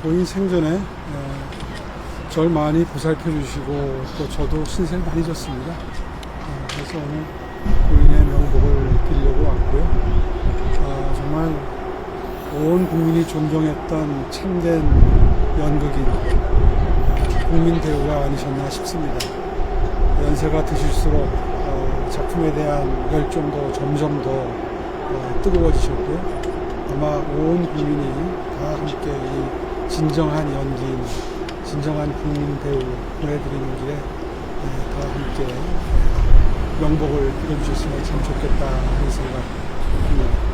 고인 생전에 절 많이 보살펴 주시고 또 저도 신세를 많이 졌습니다. 그래서 오늘 고인의 명복을 빌려고 왔고요. 정말 온 국민이 존경했던 참된 연극인 국민 배우가 아니셨나 싶습니다. 연세가 드실수록 작품에 대한 열정도 점점 더 뜨거워지셨고요. 아마 온 국민이 다 함께 이 진정한 연기인, 진정한 국민 배우 보내드리는 길에 다 함께 명복을 빌어주셨으면 참 좋겠다 하는 생각입니다.